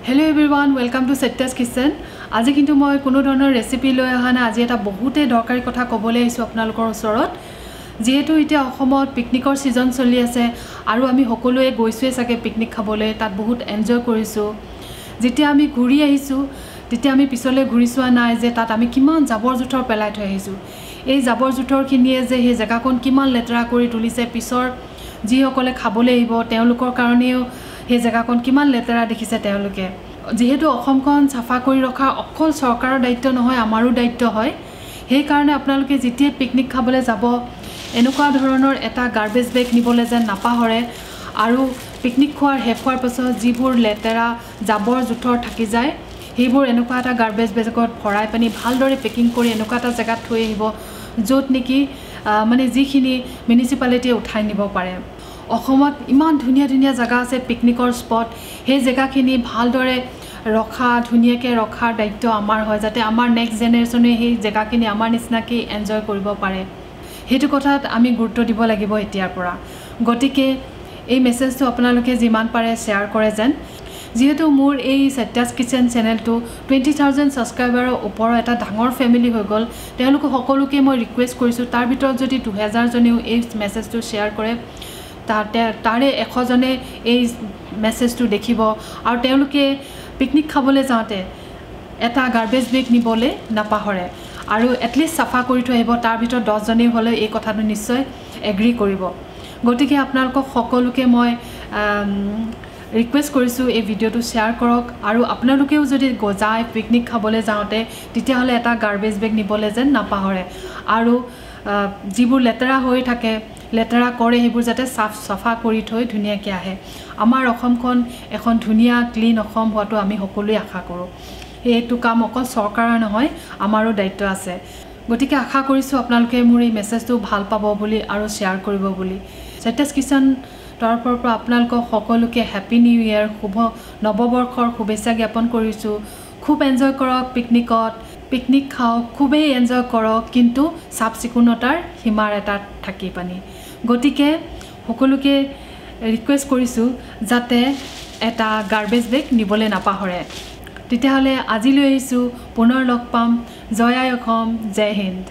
Hello everyone, welcome to Satya's Kitchen. আজি কিন্তু মই কোনো ধৰণৰ ৰেচিপি লৈ অহা নাই আজি এটা বহুতে দৰকাৰী কথা ক'বলৈ আহিছো আপোনালোকৰ ওচৰত যেহেতু এতিয়া অসমত পিকনিকৰ সিজন চলি আছে আৰু আমি সকলোৱে গৈছোৱে সাকে পিকনিক খাবলৈ তাত বহুত এনজয় কৰিছো যেতিয়া আমি ঘূৰি আহিছো তেতিয়া আমি পিছলে ঘূৰিছোৱা নাই যে তাত আমি কিমান জাবৰ জুথৰ পেলাই থৈ আহিছো এই জাবৰ জুথৰ খিনিয়ে যে এই জাগাখন কিমান লেতেৰা কৰি তুলিছে পিছৰ যি সকলে খাবলৈ আহিব তেওঁলোকৰ কাৰণেও এই জাগাখন কিমান লেতেৰা দেখিছে তেওঁলোকে যেহেতু অসমখন সাফা কৰি ৰখা অকল চৰকাৰৰ দায়িত্ব নহয় আমাৰো দায়িত্ব হয় সেই কাৰণে আপোনালোকে যেতিয়া পিকনিক খাবলৈ যাব এনেকুৱা ধৰণৰ এটা গাৰ্বেজ বেগ নিবলৈ যেন নাপাহৰে আৰু পিকনিক খোৱাৰ শেষ হোৱাৰ পাছত যিবোৰ লেতেৰা জাবৰ জুথৰ থাকি যায় সেইবোৰ এনেকুৱা এটা গাৰ্বেজ বেগত ভৰাই পানি ভালদৰে পেকিং কৰি এনেকুৱা এটা জায়গাত থৈ আহিব য'ত নেকি মানে যিখিনি মিউনিচিপালিটিয়ে উঠাই নিব পাৰে অসমত ইমান ধুনীয়া ধুনীয়া জায়গা আছে পিকনিকৰ স্পট সেই জায়গাখিনি ভালদৰে ৰখা ধুনীয়াকৈ ৰখাৰ দায়িত্ব আমাৰ হয় যাতে আমাৰ নেক্সট জেনেৰেশ্যনে সেই জায়গাখিনি আমাৰ নিচিনাকৈ এনজয় কৰিব পাৰে সেইটো কথাত আমি গুৰুত্ব দিব লাগিব এতিয়াৰ পৰা গতিকে এই মেছেজটো আপোনালোকে যিমান পাৰে শ্বেয়াৰ কৰে যেন যেহেতু মোৰ এই Satya's Kitchen চেনেলটো 20000 সাবস্ক্ৰাইবাৰৰ ওপৰৰ এটা ডাঙৰ ফ্যামিলি হৈ গল তেওঁলোক সকলোকে মই ৰিকুৱেষ্ট কৰিছো তাৰ ভিতৰত যদি 2000 জনেও এই মেছেজটো শ্বেয়াৰ কৰে তাৰে 100 জনে এই মেছেজটো দেখিব আৰু তেওঁলোকে পিকনিক খাবলৈ যাওঁতে এটা গাৰ্বেজ বেগ নিবলৈ নাপাহৰে আৰু এটলিষ্ট সাফা কৰি থৈ আহিব তাৰ ভিতৰত 10 জনেই হলে এই কথাটো নিশ্চয় এগ্ৰি কৰিব গতিকে আপোনালোকক সকলোকে মই ৰিকুৱেষ্ট কৰিছো এই ভিডিওটো শ্বেয়াৰ কৰক আৰু আপোনালোকেও যদি গজায় পিকনিক খাবলৈ যাওঁতে তেতিয়া হলে এটা গাৰ্বেজ বেগ নিবলৈ যেন নাপাহৰে আৰু যিবোৰ লেতেৰা হৈ থাকে লেতেৰা কৰে সেইবোৰ যাতে সাফা কৰি থৈ ধুনীয়াকৈ আহে আমাৰ অসমখন এখন ধুনীয়া ক্লিন অসম হোৱাটো আমি সকলোৱে আশা কৰোঁ এইটো কাম অকল চৰকাৰৰ নহয় আমাৰো দায়িত্ব আছে গতিকে আশা কৰিছো আপোনালোকে মোৰ এই মেছেজটো ভাল পাব বুলি আৰু শ্বেয়াৰ কৰিব বুলি Satya's Kitchen তৰফৰ পৰা আপোনালোকক সকলোকে হ্যাপি নিউ ইয়াৰ শুভ নৱবৰ্ষৰ শুভেচ্ছা জ্ঞাপন কৰিছো খুব এনজয় কৰক পিকনিকত পিকনিক খাও খুবেই এনজয় কৰক কিন্তু সাফ চিকুণতাৰ সীমাৰ এটা থাকি পানি গতিকে সকলোকে ৰিকুৱেষ্ট কৰিছো যাতে এটা গাৰ্বেজ বেগ নিবলৈ নাপাহৰে তেতিয়া হলে আজিলৈ আহিছো পুনৰ লগ পাম জয় আই অসম জয় হিন্দ